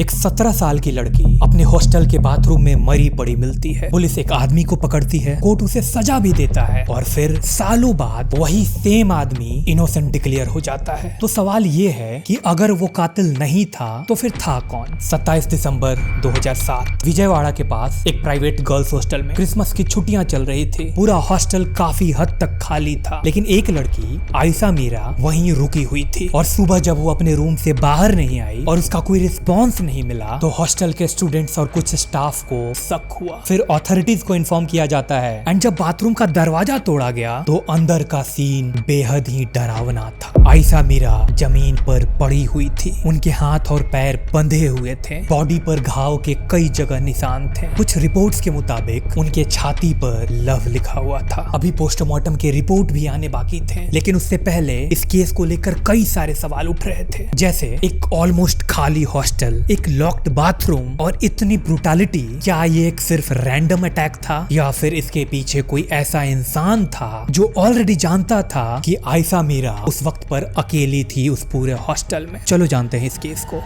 एक 17 साल की लड़की अपने हॉस्टल के बाथरूम में मरी पड़ी मिलती है। पुलिस एक आदमी को पकड़ती है, कोर्ट उसे सजा भी देता है और फिर सालों बाद वही सेम आदमी इनोसेंट डिक्लेयर हो जाता है। तो सवाल ये है कि अगर वो कातिल नहीं था तो फिर था कौन? 27 दिसंबर 2007 विजयवाड़ा के पास एक प्राइवेट गर्ल्स हॉस्टल में क्रिसमस की छुट्टियां चल रही थी। पूरा हॉस्टल काफी हद तक खाली था, लेकिन एक लड़की आयशा मीरा वहीं रुकी हुई थी। और सुबह जब वो अपने रूम से बाहर नहीं आई और उसका कोई रिस्पॉन्स नहीं मिला तो हॉस्टल के स्टूडेंट्स और कुछ स्टाफ को शक हुआ। फिर अथॉरिटीज को इन्फॉर्म किया जाता है एंड जब बाथरूम का दरवाजा तोड़ा गया तो अंदर का सीन बेहद ही डरावना था। आयशा मीरा जमीन पर पड़ी हुई थी, उनके हाथ और पैर बंधे हुए थे, बॉडी पर घाव के कई जगह निशान थे। कुछ रिपोर्ट्स के मुताबिक उनके छाती पर लव लिखा हुआ था। अभी पोस्टमार्टम के रिपोर्ट भी आने बाकी थे, लेकिन उससे पहले इस केस को लेकर कई सारे सवाल उठ रहे थे, जैसे एक ऑलमोस्ट खाली हॉस्टल, एक लॉक्ड बाथरूम और इतनी ब्रूटैलिटी। क्या ये एक सिर्फ रैंडम अटैक था या फिर इसके पीछे कोई ऐसा इंसान था जो ऑलरेडी जानता था कि आयशा मीरा उस वक्त पर अकेली थी उस पूरे हॉस्टल में? चलो जानते हैं इस केस को।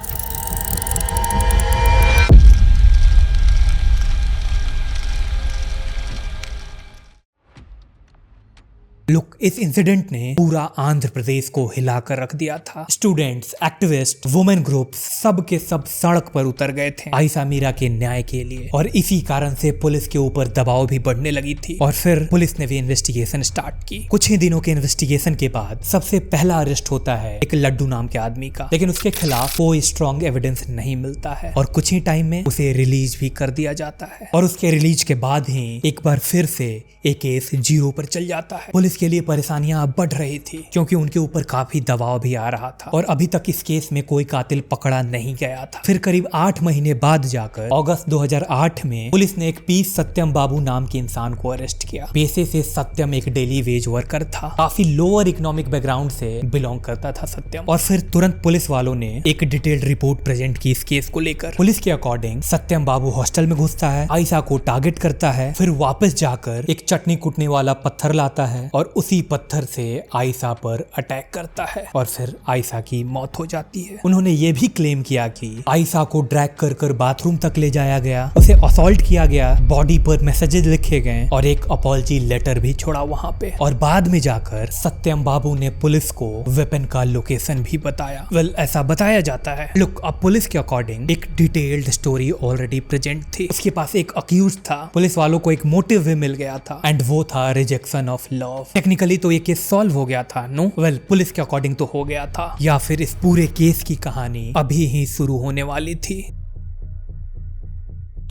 लुक, इस इंसिडेंट ने पूरा आंध्र प्रदेश को हिलाकर रख दिया था। स्टूडेंट्स, एक्टिविस्ट, वुमेन ग्रुप्स सब के सब सड़क पर उतर गए थे आयशा मीरा के न्याय के लिए, और इसी कारण से पुलिस के ऊपर दबाव भी बढ़ने लगी थी। और फिर पुलिस ने भी इन्वेस्टिगेशन स्टार्ट की। कुछ ही दिनों के इन्वेस्टिगेशन के बाद सबसे पहला अरेस्ट होता है एक लड्डू नाम के आदमी का, लेकिन उसके खिलाफ कोई स्ट्रॉन्ग एविडेंस नहीं मिलता है और कुछ ही टाइम में उसे रिलीज भी कर दिया जाता है। और उसके रिलीज के बाद ही एक बार फिर से एक केस जीरो पर चल जाता है। पुलिस के लिए परेशानियां बढ़ रही थी क्योंकि उनके ऊपर काफी दबाव भी आ रहा था और अभी तक इस केस में कोई कातिल पकड़ा नहीं गया था। फिर करीब 8 महीने बाद जाकर अगस्त 2008 में पुलिस ने एक पी सत्यम बाबू नाम के इंसान को अरेस्ट किया। पेशे से सत्यम एक डेली वेज वर्कर था, काफी लोअर इकोनॉमिक बैकग्राउंड से बिलोंग करता था सत्यम। और फिर तुरंत पुलिस वालों ने एक डिटेल्ड रिपोर्ट प्रेजेंट की इस केस को लेकर। पुलिस के अकॉर्डिंग सत्यम बाबू हॉस्टल में घुसता है, आयशा को टारगेट करता है, फिर वापस जाकर एक चटनी कुटने वाला पत्थर लाता है और उसी पत्थर से आयशा पर अटैक करता है और फिर आयशा की मौत हो जाती है। उन्होंने ये भी क्लेम किया कि आयशा को ड्रैग कर कर बाथरूम तक ले जाया गया, उसे असॉल्ट किया गया, बॉडी पर मैसेजेस लिखे गए और एक अपॉलजी लेटर भी छोड़ा वहां पे। और बाद में जाकर सत्यम बाबू ने पुलिस को वेपन का लोकेशन भी बताया। वेल, ऐसा बताया जाता है। लुक, अब पुलिस के अकॉर्डिंग एक डिटेल्ड स्टोरी ऑलरेडी प्रेजेंट थी। उसके पास एक अक्यूज था, पुलिस वालों को एक मोटिव भी मिल गया था एंड वो था रिजेक्शन ऑफ लव। टेक्निकली तो ये केस सॉल्व हो गया था, नो? वेल, पुलिस के अकॉर्डिंग तो हो गया था, या फिर इस पूरे केस की कहानी अभी ही शुरू होने वाली थी।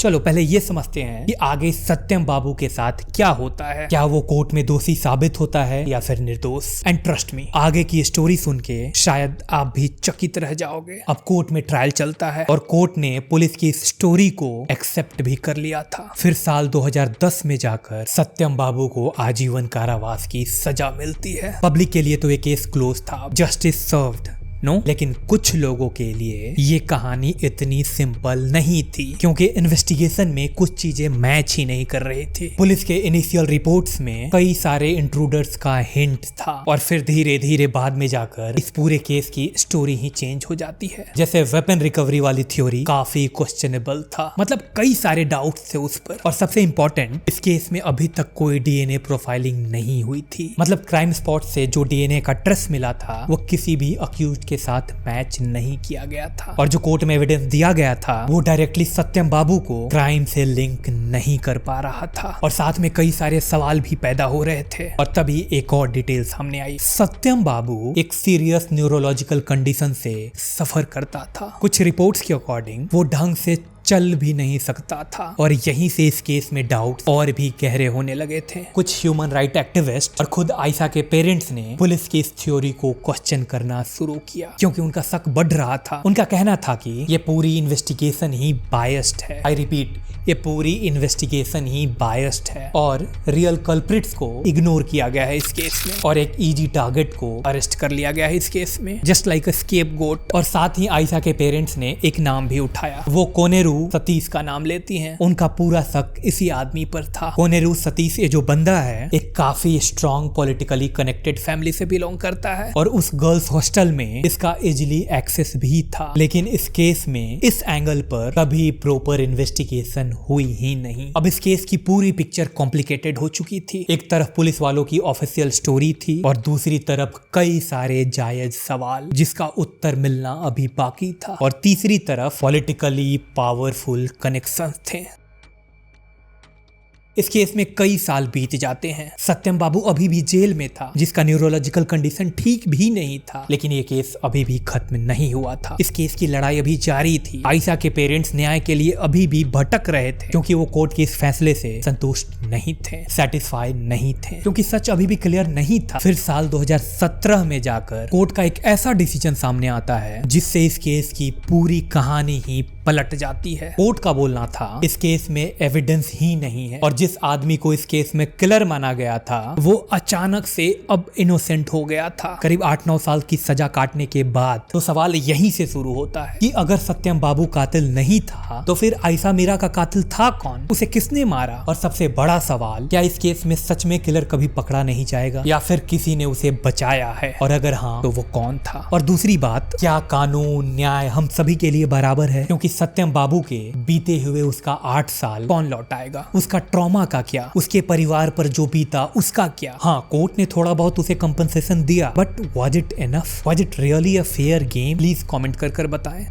चलो पहले ये समझते हैं कि आगे सत्यम बाबू के साथ क्या होता है। क्या वो कोर्ट में दोषी साबित होता है या फिर निर्दोष? एंड ट्रस्ट मी, आगे की स्टोरी सुन के शायद आप भी चकित रह जाओगे। अब कोर्ट में ट्रायल चलता है और कोर्ट ने पुलिस की इस स्टोरी को एक्सेप्ट भी कर लिया था। फिर साल 2010 में जाकर सत्यम बाबू को आजीवन कारावास की सजा मिलती है। पब्लिक के लिए तो ये केस क्लोज था, जस्टिस सर्व्ड, नो? लेकिन कुछ लोगों के लिए ये कहानी इतनी सिंपल नहीं थी क्योंकि इन्वेस्टिगेशन में कुछ चीजें मैच ही नहीं कर रही थी। पुलिस के इनिशियल रिपोर्ट्स में कई सारे इंट्रूडर्स का हिंट था और फिर धीरे धीरे बाद में जाकर इस पूरे केस की स्टोरी ही चेंज हो जाती है। जैसे वेपन रिकवरी वाली थ्योरी काफी क्वेश्चनेबल था, मतलब कई सारे डाउट्स थे उस पर। और सबसे इंपॉर्टेंट, इस केस में अभी तक कोई डीएनए प्रोफाइलिंग नहीं हुई थी, मतलब क्राइम स्पॉट से जो डीएनए का ट्रेस मिला था वो किसी भी अक्यूज्ड के साथ मैच नहीं किया गया था। और जो कोर्ट में एविडेंस दिया गया था वो डायरेक्टली सत्यम बाबू को क्राइम से लिंक नहीं कर पा रहा था और साथ में कई सारे सवाल भी पैदा हो रहे थे। और तभी एक और डिटेल सामने आई। सत्यम बाबू एक सीरियस न्यूरोलॉजिकल कंडीशन से सफर करता था। कुछ रिपोर्ट्स के अकॉर्डिंग वो ढंग से चल भी नहीं सकता था और यहीं से इस केस में डाउट और भी गहरे होने लगे थे। कुछ ह्यूमन राइट एक्टिविस्ट और खुद आयशा के पेरेंट्स ने पुलिस की इस थ्योरी को क्वेश्चन करना शुरू किया क्योंकि उनका शक बढ़ रहा था। उनका कहना था कि ये पूरी इन्वेस्टिगेशन ही बायस्ड है। आई रिपीट, ये पूरी इन्वेस्टिगेशन ही बायस्ड है और रियल कल्प्रिट्स को इग्नोर किया गया है इस केस में और एक इजी टारगेट को अरेस्ट कर लिया गया है इस केस में, जस्ट लाइक अ स्केपगोट। और साथ ही आयशा के पेरेंट्स ने एक नाम भी उठाया, वो कोनेरू कोनेरू सतीश का नाम लेती हैं। उनका पूरा शक इसी आदमी पर था। कोनेरू सतीश ये जो बंदा है एक काफी स्ट्रॉन्ग पॉलिटिकली कनेक्टेड फैमिली से बिलोंग करता है और उस गर्ल्स हॉस्टल में इसका इजिली एक्सेस भी था। लेकिन इस केस में इस एंगल पर कभी प्रॉपर इन्वेस्टिगेशन हुई ही नहीं। अब इस केस की पूरी पिक्चर कॉम्प्लिकेटेड हो चुकी थी। एक तरफ पुलिस वालों की ऑफिशियल स्टोरी थी और दूसरी तरफ कई सारे जायज सवाल जिसका उत्तर मिलना अभी बाकी था, और तीसरी तरफ पॉलिटिकली पावरफुल कनेक्शंस थे। इस केस में कई साल बीत जाते हैं। सत्यम बाबू अभी भी जेल में था, जिसका न्यूरोलॉजिकल कंडीशन ठीक भी नहीं था, लेकिन ये केस अभी भी खत्म नहीं हुआ था। इस केस की लड़ाई अभी जारी थी। आयशा के पेरेंट्स न्याय के लिए अभी भी भटक रहे थे, क्योंकि वो कोर्ट के इस फैसले से संतुष्ट नहीं थे, सेटिस्फाई नहीं थे, क्योंकि सच अभी भी क्लियर नहीं था। फिर साल 2017 में जाकर कोर्ट का एक ऐसा डिसीजन सामने आता है जिससे इस केस की पूरी कहानी ही पलट जाती है। कोर्ट का बोलना था इस केस में एविडेंस ही नहीं है और जिस आदमी को इस केस में किलर माना गया था वो अचानक से अब इनोसेंट हो गया था। करीब 8-9 साल की सजा काटने के बाद तो सवाल यहीं से शुरू होता है कि अगर सत्यम बाबू कातिल नहीं था तो फिर आयशा मीरा का कातिल था कौन, उसे किसने मारा, और सबसे बड़ा सवाल क्या इस केस में सच में किलर कभी पकड़ा नहीं जाएगा या फिर किसी ने उसे बचाया है, और अगर हाँ तो वो कौन था। और दूसरी बात, क्या कानून न्याय हम सभी के लिए बराबर है, क्योंकि सत्यम बाबू के बीते हुए उसका 8 साल कौन लौटाएगा, उसका ट्रॉमा का क्या, उसके परिवार पर जो बीता उसका क्या। हाँ, कोर्ट ने थोड़ा बहुत उसे कंपनसेशन दिया, but was it enough, was it really a fair game? Please comment कर बताएं।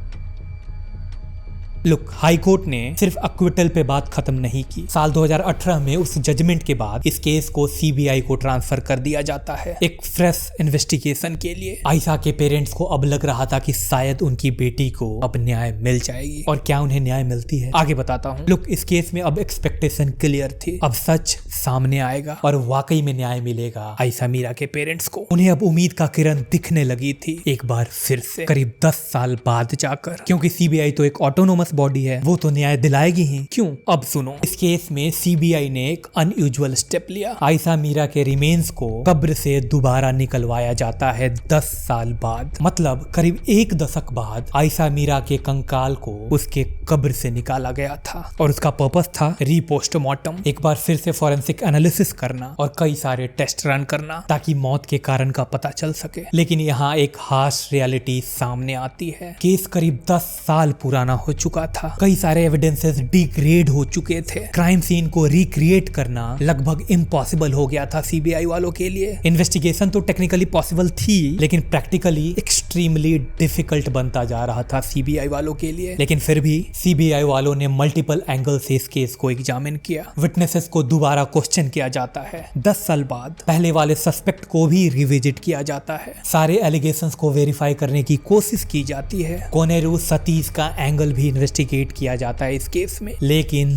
लुक, हाई कोर्ट ने सिर्फ अक्विटल पे बात खत्म नहीं की। साल 2018 में उस जजमेंट के बाद इस केस को सीबीआई को ट्रांसफर कर दिया जाता है एक फ्रेश इन्वेस्टिगेशन के लिए। आयशा के पेरेंट्स को अब लग रहा था कि शायद उनकी बेटी को अब न्याय मिल जाएगी, और क्या उन्हें न्याय मिलती है आगे बताता हूँ। लुक, इस केस में अब एक्सपेक्टेशन क्लियर थी, अब सच सामने आएगा और वाकई में न्याय मिलेगा आयशा मीरा के पेरेंट्स को। उन्हें अब उम्मीद का किरण दिखने लगी थी एक बार फिर से, करीब 10 साल बाद जाकर, क्योंकि सीबीआई तो एक ऑटोनोमस बॉडी है, वो तो न्याय दिलाएगी ही। क्यों? अब सुनो। इस केस में सीबीआई ने एक अनयूजुअल स्टेप लिया। आयशा मीरा के रिमेन्स को कब्र से दोबारा निकलवाया जाता है 10 साल बाद, मतलब करीब 1 दशक बाद आयशा मीरा के कंकाल को उसके कब्र से निकाला गया था, और उसका पर्पस था रीपोस्टमार्टम, एक बार फिर से फॉरेंसिक एनालिसिस करना और कई सारे टेस्ट रन करना ताकि मौत के कारण का पता चल सके। लेकिन यहाँ एक हार्श रियलिटी सामने आती है। केस करीब 10 साल पुराना हो चुका था, कई सारे एविडेंसेस डिग्रेड हो चुके थे, क्राइम सीन को रिक्रिएट करना लगभग इम्पॉसिबल हो गया था सीबीआई वालों के लिए। इन्वेस्टिगेशन तो टेक्निकली पॉसिबल थी, लेकिन प्रैक्टिकली एक्सट्रीमली डिफिकल्ट बनता जा रहा था सीबीआई वालों के लिए। लेकिन फिर भी सीबीआई वालों ने मल्टीपल एंगल से इस केस को एग्जामिन किया, विटनेसेस को दोबारा क्वेश्चन किया जाता है, 10 साल बाद पहले वाले सस्पेक्ट को भी रिविजिट किया जाता है, सारे एलिगेशंस को वेरीफाई करने की कोशिश की जाती है, कोनेरू सतीश का एंगल भी इन्वेस्टिगेट किया जाता है इस केस में। लेकिन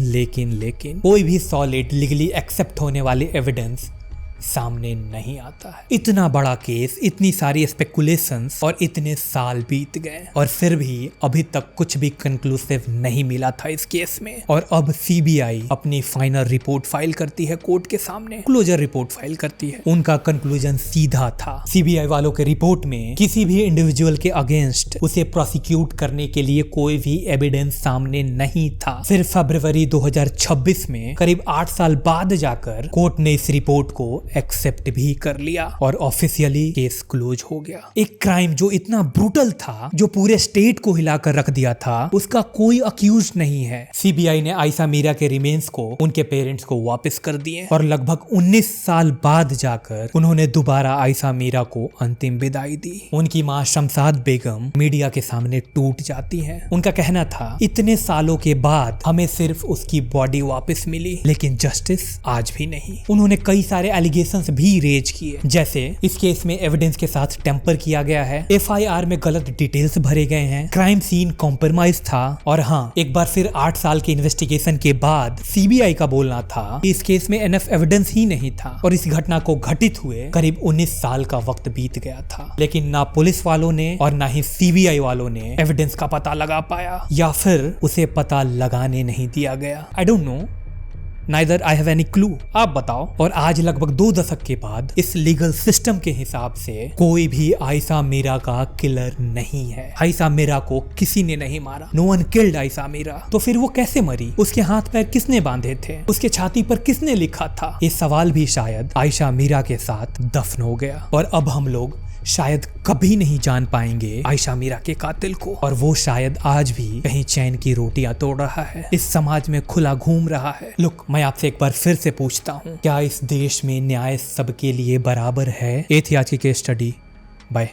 कोई भी सॉलिड लीगली एक्सेप्ट होने वाले एविडेंस सामने नहीं आता है। इतना बड़ा केस, इतनी सारी स्पेकुलेशंस और इतने साल बीत गए और फिर भी अभी तक कुछ भी कंक्लूसिव नहीं मिला था इस केस में। और अब सीबीआई अपनी फाइनल रिपोर्ट फाइल करती है कोर्ट के सामने, क्लोजर रिपोर्ट फाइल करती है। उनका कंक्लूजन सीधा था, सीबीआई वालों के रिपोर्ट में किसी भी इंडिविजुअल के अगेंस्ट उसे प्रोसिक्यूट करने के लिए कोई भी एविडेंस सामने नहीं था। फिर फरवरी 2026 में करीब 8 साल बाद जाकर कोर्ट ने इस रिपोर्ट को एक्सेप्ट भी कर लिया और ऑफिशियली केस क्लोज हो गया। एक क्राइम जो इतना ब्रूटल था, जो पूरे स्टेट को हिलाकर रख दिया था, उसका कोई अक्यूज नहीं है। सीबीआई ने आयशा मीरा के रिमेन्स को उनके पेरेंट्स को वापस कर दिए और लगभग 19 साल बाद जाकर उन्होंने दोबारा आयशा मीरा को अंतिम विदाई दी। उनकी मां शमशाद बेगम मीडिया के सामने टूट जाती है। उनका कहना था, इतने सालों के बाद हमें सिर्फ उसकी बॉडी वापस मिली, लेकिन जस्टिस आज भी नहीं। उन्होंने कई सारे एलिगेशंस भी रेज किए, जैसे इस केस में एविडेंस के साथ टेम्पर किया गया है, एफआईआर में गलत डिटेल्स भरे गए हैं, क्राइम सीन कॉम्प्रोमाइज था, और हाँ, एक बार फिर 8 साल के इन्वेस्टिगेशन के बाद सीबीआई का बोलना था कि इस केस में एनफ एविडेंस ही नहीं था और इस घटना को घटित हुए करीब 19 साल का वक्त बीत गया था। लेकिन ना पुलिस वालों ने और ना ही सीबीआई वालों ने एविडेंस का पता लगा पाया, या फिर उसे पता लगाने नहीं दिया गया। I don't know neither I have any clue. आप बताओ। और आज लगभग 2 दशक के बाद इस लीगल सिस्टम के हिसाब से कोई भी आयशा मीरा का किलर नहीं है। आयशा मीरा को किसी ने नहीं मारा। No one killed Ayesha Meera. तो फिर वो कैसे मरी? उसके हाथ पैर किसने बांधे थे? उसके छाती पर किसने लिखा था? ये सवाल भी शायद आयशा मीरा के साथ दफन हो गया। और अब हम लोग शायद कभी नहीं जान पाएंगे आयशा मीरा के कातिल को। और वो शायद आज भी कहीं चैन की रोटियां तोड़ रहा है, इस समाज में खुला घूम रहा है। लुक, मैं आपसे एक बार फिर से पूछता हूँ, क्या इस देश में न्याय सबके लिए बराबर है? ये थी आज की केस स्टडी। बाय।